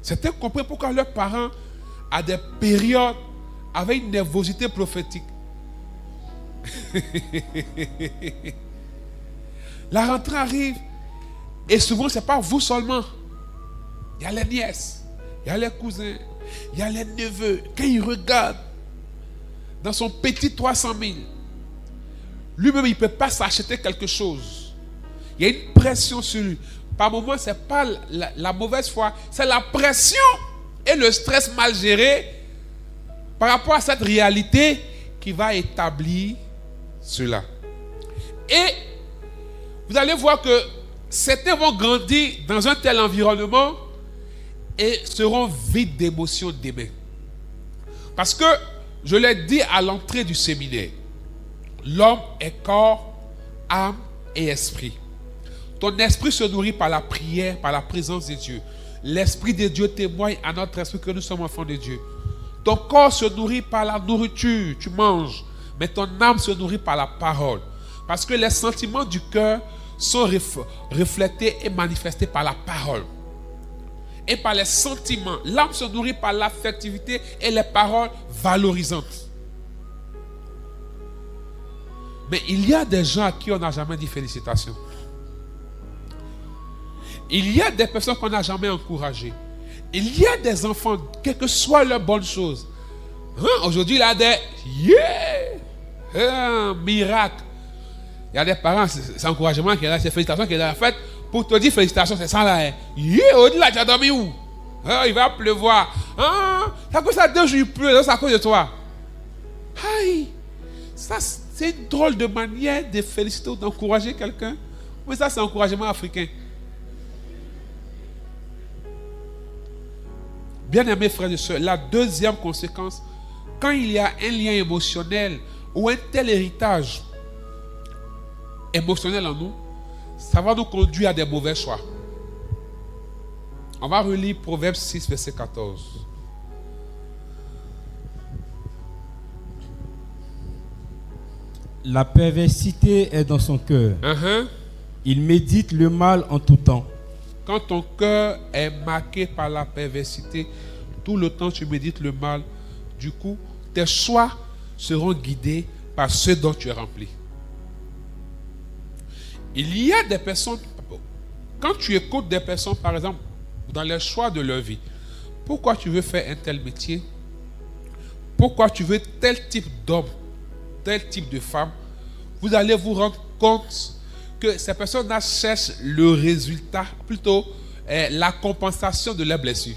Certains comprennent pourquoi leurs parents, à des périodes, avaient une nervosité prophétique. La rentrée arrive et souvent c'est pas vous seulement. Il y a les nièces, il y a les cousins, il y a les neveux. Quand ils regardent dans son petit 300 000, lui-même il ne peut pas s'acheter quelque chose. Il y a une pression sur lui. Par moments, ce n'est pas la mauvaise foi, c'est la pression et le stress mal géré par rapport à cette réalité qui va établir cela. Et vous allez voir que certains vont grandir dans un tel environnement et seront vides d'émotions demain. Parce que, je l'ai dit à l'entrée du séminaire, l'homme est corps, âme et esprit. Ton esprit se nourrit par la prière, par la présence de Dieu. L'Esprit de Dieu témoigne à notre esprit que nous sommes enfants de Dieu. Ton corps se nourrit par la nourriture, tu manges. Mais ton âme se nourrit par la parole. Parce que les sentiments du cœur sont reflétés et manifestés par la parole. Et par les sentiments. L'âme se nourrit par l'affectivité et les paroles valorisantes. Mais il y a des gens à qui on n'a jamais dit félicitations. Il y a des personnes qu'on n'a jamais encouragées. Il y a des enfants, quelle que soit leur bonne chose. Aujourd'hui, il y a des miracles. Il y a des parents, c'est encouragement qu'il y a, c'est félicitations qu'il a fait. Pour te dire félicitations, c'est ça là. Au-delà, tu as dormi où? Il va pleuvoir. C'est à cause de ça, 2 jours il pleut, c'est à cause de toi. Aïe, ça c'est une drôle de manière de féliciter ou d'encourager quelqu'un. Mais ça, c'est un encouragement africain. Bien-aimés frères et sœurs, la deuxième conséquence, quand il y a un lien émotionnel ou un tel héritage émotionnel en nous, ça va nous conduire à des mauvais choix. On va relire Proverbe 6, verset 14. La perversité est dans son cœur. Il médite le mal en tout temps. Quand ton cœur est marqué par la perversité, tout le temps tu médites le mal. Du coup, tes choix seront guidés par ce dont tu es rempli. Il y a des personnes, quand tu écoutes des personnes, par exemple, dans les choix de leur vie, pourquoi tu veux faire un tel métier? Pourquoi tu veux tel type d'homme, tel type de femme? Vous allez vous rendre compte que ces personnes-là cherchent le résultat, plutôt la compensation de leurs blessures.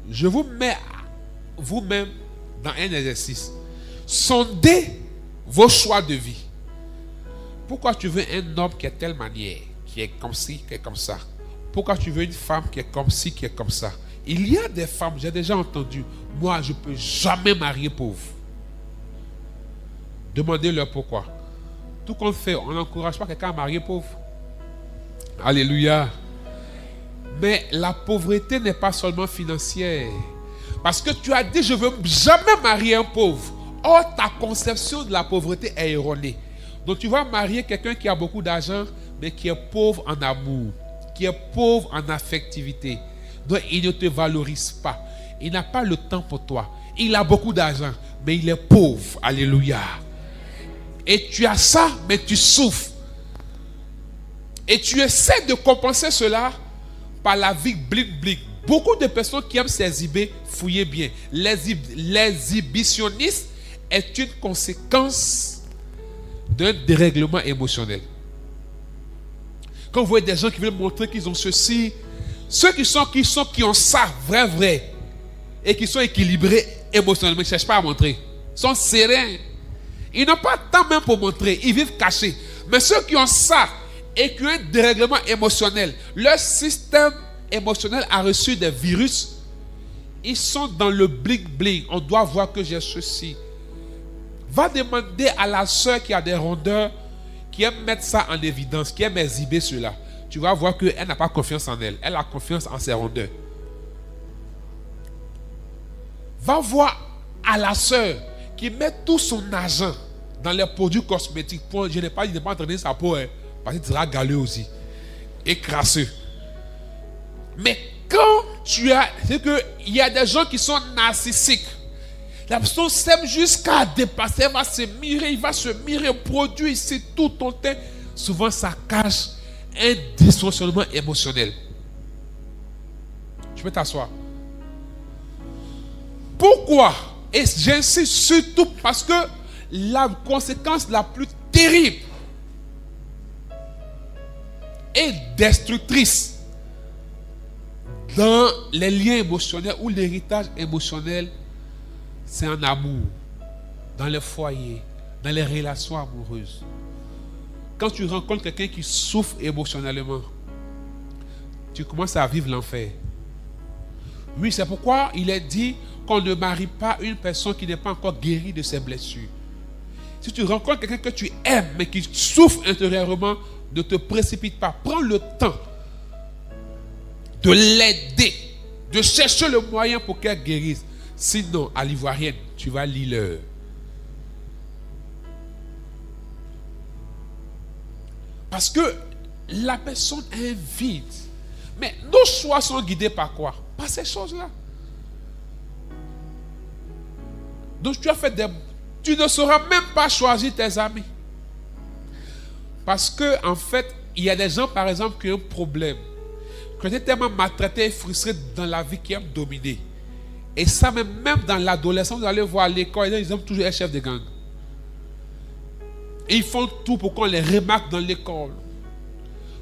Je vous mets vous-même dans un exercice. Sondez vos choix de vie. Pourquoi tu veux un homme qui est telle manière, qui est comme ci, qui est comme ça? Pourquoi tu veux une femme qui est comme ci, qui est comme ça? Il y a des femmes, j'ai déjà entendu, moi je ne peux jamais marier pauvre. Demandez-leur pourquoi. Tout qu'on fait, on n'encourage pas quelqu'un à marier pauvre. Alléluia. Mais la pauvreté n'est pas seulement financière. Parce que tu as dit, je ne veux jamais marier un pauvre. Or, ta conception de la pauvreté est erronée. Donc, tu vas marier quelqu'un qui a beaucoup d'argent, mais qui est pauvre en amour, qui est pauvre en affectivité. Donc, il ne te valorise pas. Il n'a pas le temps pour toi. Il a beaucoup d'argent, mais il est pauvre. Alléluia. Et tu as ça, mais tu souffres. Et tu essaies de compenser cela par la vie bling-bling. Beaucoup de personnes qui aiment s'exhiber, fouillez bien. L'exhibitionniste est une conséquence d'un dérèglement émotionnel. Quand vous voyez des gens qui veulent montrer qu'ils ont ceci, ceux qui ont ça, vrai, et qui sont équilibrés émotionnellement, ils ne cherchent pas à montrer. Ils sont sereins. Ils n'ont pas de temps même pour montrer. Ils vivent cachés. Mais ceux qui ont ça et qui ont un dérèglement émotionnel, leur système émotionnel a reçu des virus. Ils sont dans le bling-bling. On doit voir que j'ai ceci. Va demander à la soeur qui a des rondeurs, qui aime mettre ça en évidence, qui aime exhiber cela. Tu vas voir qu'elle n'a pas confiance en elle. Elle a confiance en ses rondeurs. Va voir à la soeur qui met tout son argent dans les produits cosmétiques, je n'ai pas entraîné sa peau, parce qu'il sera galeux aussi, et crasseux. Mais quand tu as, c'est que il y a des gens qui sont narcissiques. La personne s'aime jusqu'à dépasser, elle va se mirer, il va se mirer, produit, c'est tout ton temps. Souvent, ça cache un dysfonctionnement émotionnel. Tu peux t'asseoir. Pourquoi? Et j'insiste surtout parce que la conséquence la plus terrible et destructrice dans les liens émotionnels ou l'héritage émotionnel, c'est en amour, dans le foyer, dans les relations amoureuses. Quand tu rencontres quelqu'un qui souffre émotionnellement, tu commences à vivre l'enfer. Oui, c'est pourquoi il est dit qu'on ne marie pas une personne qui n'est pas encore guérie de ses blessures. Si tu rencontres quelqu'un que tu aimes mais qui souffre intérieurement, ne te précipite pas. Prends le temps de l'aider, de chercher le moyen pour qu'elle guérisse. Sinon, à l'ivoirienne, tu vas lire. Parce que la personne est vide. Mais nos choix sont guidés par quoi? Par ces choses-là. Donc tu ne sauras même pas choisir tes amis. Parce que en fait, il y a des gens par exemple qui ont un problème. Qui ont été tellement maltraités et frustrés dans la vie qui aiment dominer. Et ça même dans l'adolescence, vous allez voir à l'école, ils aiment toujours être chef de gang. Et ils font tout pour qu'on les remarque dans l'école.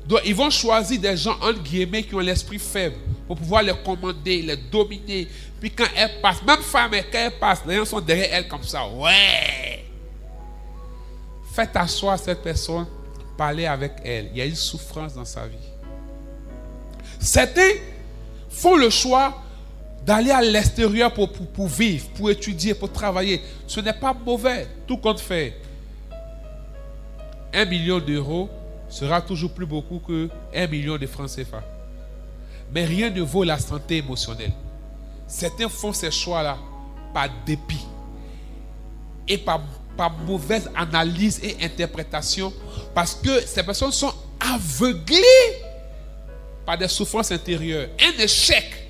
Donc ils vont choisir des gens entre guillemets qui ont l'esprit faible pour pouvoir les commander, les dominer. Puis quand elles passent, même femme, quand elles passent, les gens sont derrière elles comme ça. Ouais! Faites asseoir cette personne, parlez avec elle. Il y a une souffrance dans sa vie. Certains font le choix d'aller à l'extérieur pour vivre, pour étudier, pour travailler. Ce n'est pas mauvais, tout compte fait. 1 million d'euros sera toujours plus beaucoup que 1 million de francs CFA. Mais rien ne vaut la santé émotionnelle. Certains font ces choix-là par dépit et par mauvaise analyse et interprétation, parce que ces personnes sont aveuglées par des souffrances intérieures. Un échec,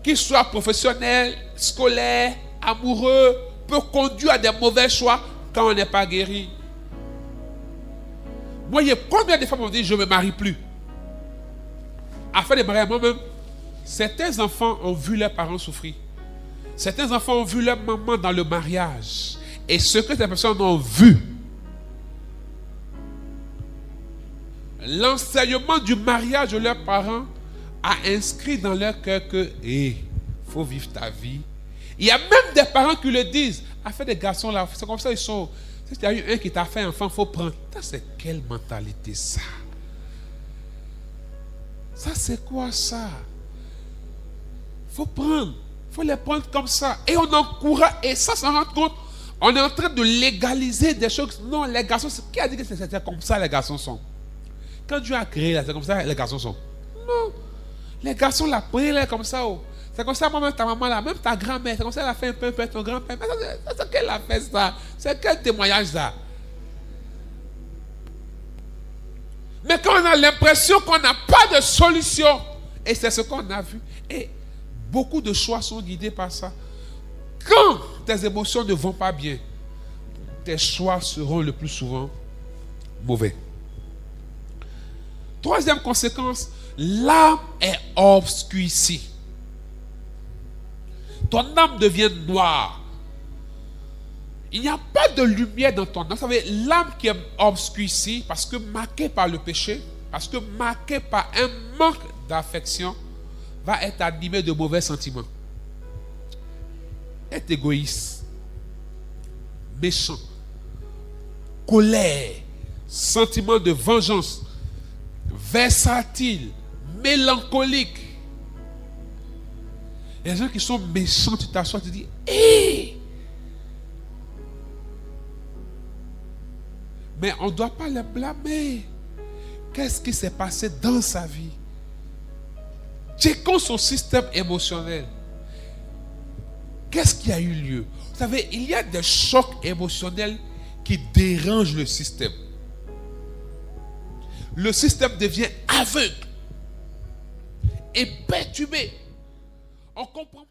qu'il soit professionnel, scolaire, amoureux, peut conduire à des mauvais choix quand on n'est pas guéri. Moi, il y a combien de femmes qui ont dit je ne me marie plus? Afin de marier moi-même, certains enfants ont vu leurs parents souffrir. Certains enfants ont vu leur maman dans le mariage. Et ce que ces personnes ont vu, l'enseignement du mariage de leurs parents a inscrit dans leur cœur que faut vivre ta vie. Il y a même des parents qui le disent. Afin des garçons là, c'est comme ça ils sont. Si tu as eu un qui t'a fait enfant, il faut prendre. Ça, c'est quelle mentalité ça? Ça, c'est quoi ça? Il faut prendre. Il faut les prendre comme ça. Et on encourage. Et ça s'en rend compte. On est en train de légaliser des choses. Non, les garçons, qui a dit que c'était comme ça les garçons sont? Quand Dieu a créé là, c'est comme ça les garçons sont. Non. Les garçons, la prière comme ça. Oh. C'est comme ça, moi-même, ta maman là, même ta grand-mère, c'est comme ça, elle a fait un peu ton grand-père. Mais c'est qu'elle a fait ça. C'est quel témoignage ça? Mais quand on a l'impression qu'on n'a pas de solution, et c'est ce qu'on a vu, et beaucoup de choix sont guidés par ça. Quand tes émotions ne vont pas bien, tes choix seront le plus souvent mauvais. Troisième conséquence, l'âme est obscurcie. Ton âme devient noire. Il n'y a pas de lumière dans ton âme. Vous savez, l'âme qui est obscurcie, parce que marquée par le péché, parce que marquée par un manque d'affection, va être animée de mauvais sentiments. Être égoïste, méchant, colère, sentiment de vengeance, versatile, mélancolique. Les gens qui sont méchants, tu t'assois, tu dis, hé! Mais on ne doit pas les blâmer. Qu'est-ce qui s'est passé dans sa vie? Checkons son système émotionnel. Qu'est-ce qui a eu lieu? Vous savez, il y a des chocs émotionnels qui dérangent le système. Le système devient aveugle et perturbé. On comprend